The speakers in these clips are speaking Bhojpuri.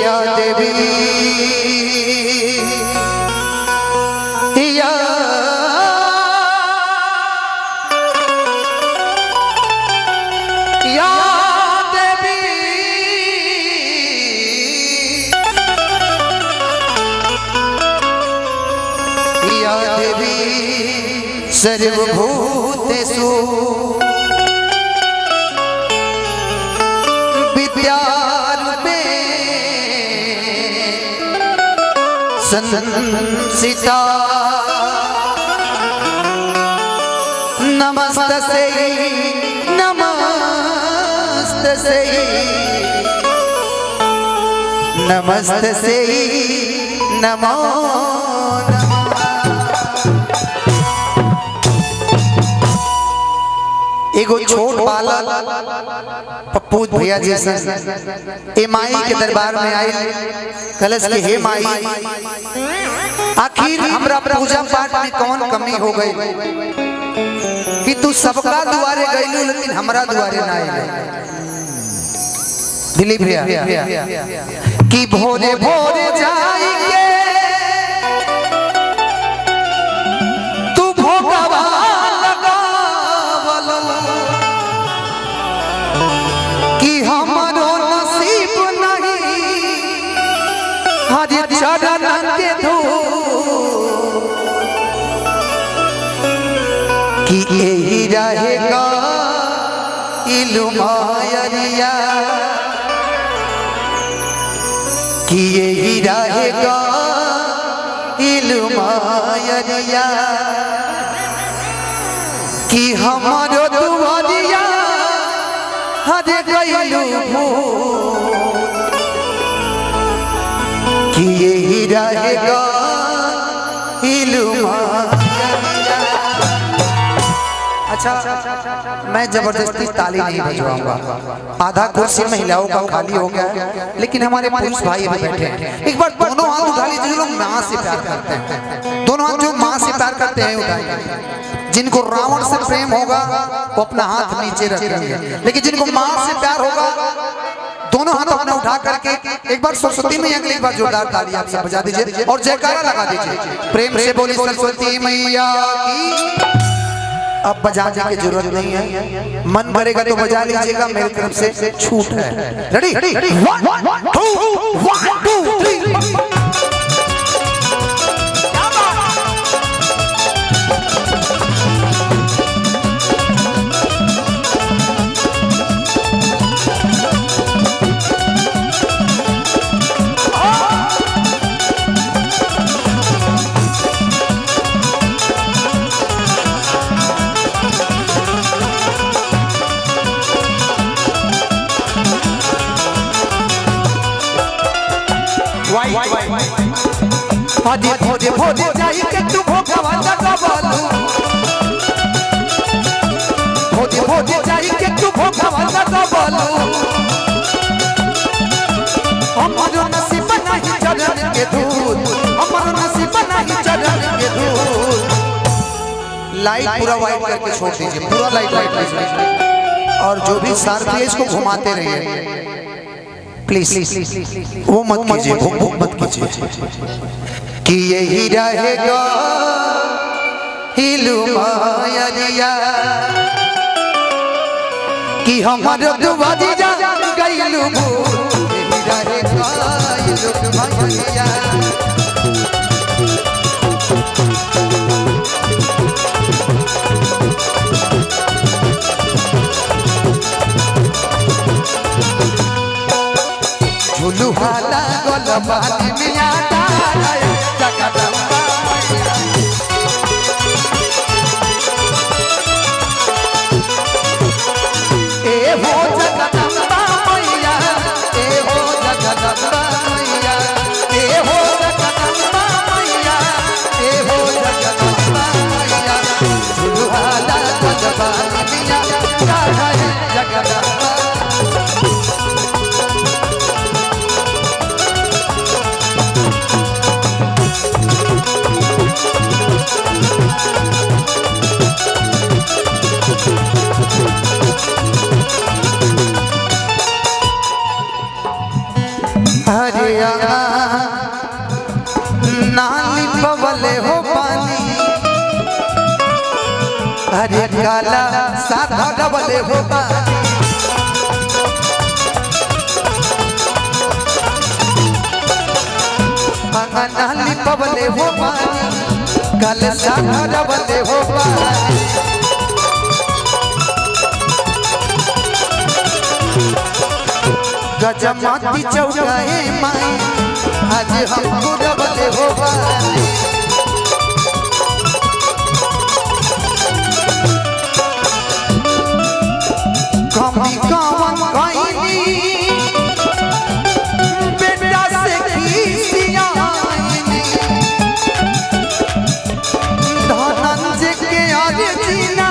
या देवी या देवी सर्वभूतेषु विद्यारूपेण संस्थिता नमस्तस्यै नमस्तस्यै नमस्तस्यै नमो एगो छोट बालक पप्पू भैया जी ए माई के दरबार में आई कलश के हे माई आखिर हमरा पूजा पाठ में कौन कमी हो गई कि तू सबका दुआरे गईलू लेकिन हमरा दुआरे ना आई। दिलीप भैया कि भोरे भोरे जाएंगे तू भोगवा कि हमारो नसीब नहीं हरि चरण के धूल कि यही रहेगा इलुमायरिया कि यही रहेगा इलुमायरिया कि हमारो दुआरिया हरे गईलू कि यही रहेगा अच्छा मैं जबरदस्ती ताली नहीं बजवाऊंगा, आधा कुर्सी महिलाओं का खाली हो गया है लेकिन हमारे पुरुष भाई अभी बैठे हैं। एक बार दोनों हाथ उठा लीजिए जो लोग माँ से प्यार करते हैं, दोनों हाथ जो माँ से प्यार करते हैं उठाएंगे। जिनको रावण से प्रेम होगा वो अपना हाथ नीचे रखेंगे, लेकिन जिनको माँ से प्यार होगा दोनों हाथ अपना उठा करके एक बार सरस्वती मैया के लिए एक बार जोरदार ताली आप सब बजा दीजिए और जयकारा लगा दीजिए। प्रेम से बोली सरस्वती मैया की। अब बजाने की जरूरत नहीं है, मन करेगा तो बजा लीजिएगा, मेरी तरफ से छूट है। रेडी 1 2 1 2 3 भोजे भोजे भोजे जाई के तू भोगवा लगावलू, भोजे भोजे जाई के तू भोगवा लगावलू, हमारो नसीब नहीं चरण के धूल, हमारो नसीब नहीं चरण के धूल। लाइट पूरा वाइट करके छोड़ दीजिए, पूरा लाइट और जो भी सारथी है इसको घुमाते रहिए प्लीज, वो मत कीजिए, वो मत कीजिए कि यही रहेगा इलुमायरिया कि हमारो दुआरिया गईलू यही रहेगा इलुमायरिया। झुलुहाला गोलबानी मिया डाय जगदम्बा ए हो जगदम्बा मैया, ए हो जगदम्बा मैया, ए हो जगदम्बा मैया, ए हो जगदम्बा मैया। झुलुहाला गोलबानी मिया डाय जगदम्बा। साधा डबले हो अंगनाली पबले हो कल साधा डबले हो गजमाती चौकाए माई आज हमको डबले हो कमी कवन कइनी बेटा से खिसियाइनी धनंजय के अर्जिना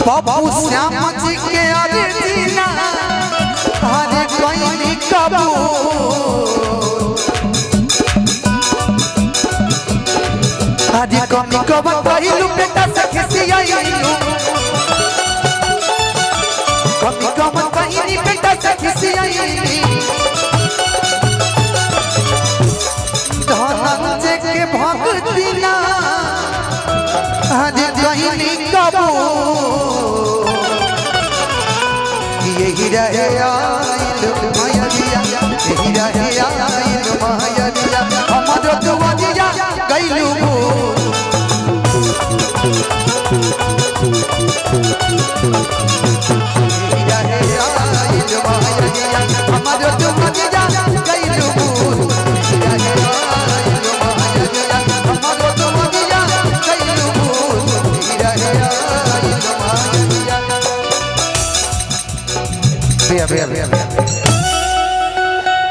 बाबू श्याम जी के अर्जिना हरे कइनी कबू आज कमी कवन कइलू बेटा से खिसियाइनी कमी कवन कइनी बेटा से खिसियाइनी धनंजय के भक्ति ना आज कइनी कबू यही रहे आइल मायरिया यही रहे आइल मायरिया हमर दुआरिया गइलू यही रहे आइल मायरिया हमर दुआरिया गइलू यही रहे आइल मायरिया हमर दुआरिया गइलू यही रहे आइल मायरिया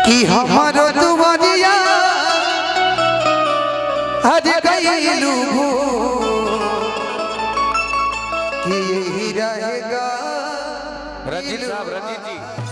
कि हमारो दुआरिया हज गइलू कि यही रहेगा रंजीत साहब रंजीत जी